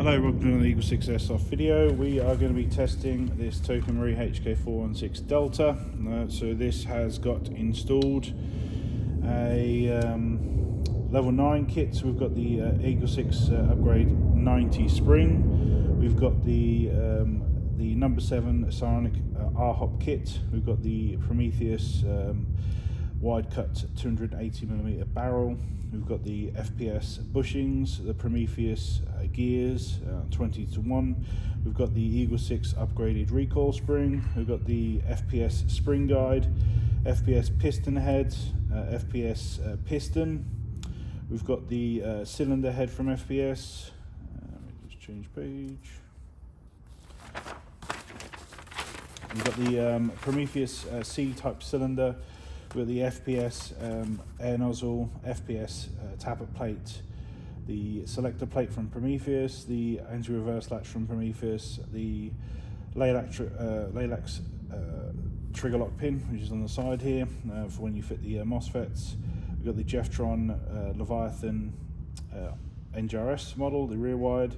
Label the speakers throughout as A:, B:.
A: Hello, welcome to another EagleSix Airsoft video. We are going to be testing this Token Marie HK416 Delta. So this has got installed a level 9 kit. So we've got the EagleSix upgrade 90 spring. We've got the number 7 Psionic R-Hop kit. We've got the Prometheus wide cut 280mm barrel. We've got the FPS bushings, the Prometheus gears 20:1. We've got the EagleSix upgraded recoil spring. We've got the FPS spring guide, FPS piston head, FPS piston. We've got the cylinder head from FPS. Let me just change page. We've got the Prometheus C-type cylinder. We've got the FPS air nozzle, FPS tappet plate, the selector plate from Prometheus, the anti-reverse latch from Prometheus, the Laylax trigger lock pin, which is on the side here for when you fit the MOSFETs. We've got the Jefftron Leviathan NGRS model, the rear wide.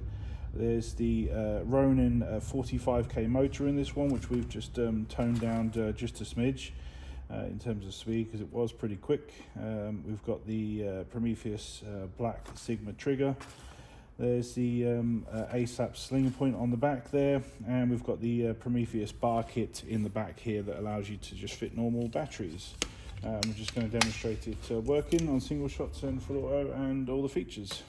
A: There's the Ronin 45k motor in this one, which we've just toned down just a smidge in terms of speed, because it was pretty quick. We've got the Prometheus black Sigma trigger. There's the ASAP sling point on the back there, and we've got the Prometheus bar kit in the back here that allows you to just fit normal batteries. I'm just going to demonstrate it working on single shots and full auto and all the features.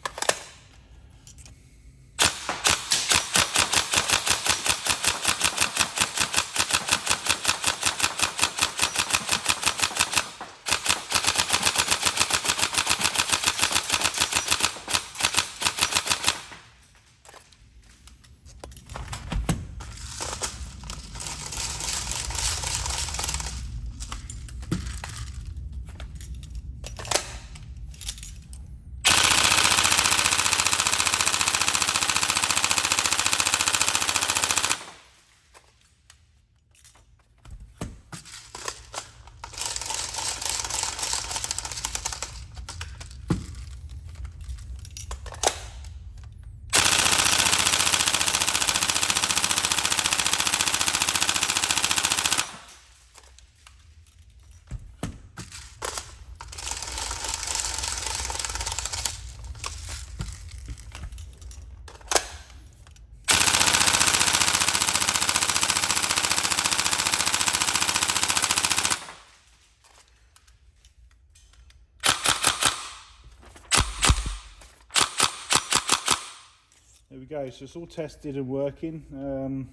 A: There we go, so it's all tested and working.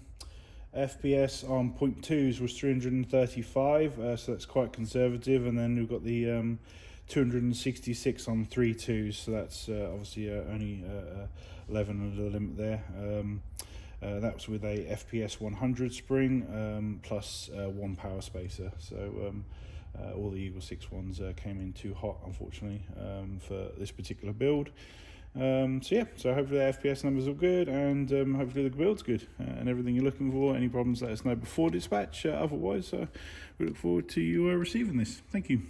A: FPS on 0.2s was 335, so that's quite conservative, and then we've got the 266 on 3.2s, so that's obviously only 11 under the limit there. That was with a FPS 100 spring plus 1 power spacer, so all the EagleSix ones came in too hot, unfortunately, for this particular build. So yeah, so hopefully the FPS numbers are good, and hopefully the build's good and everything you're looking for. Any problems, let us know before dispatch. Otherwise, we look forward to you receiving this. Thank you.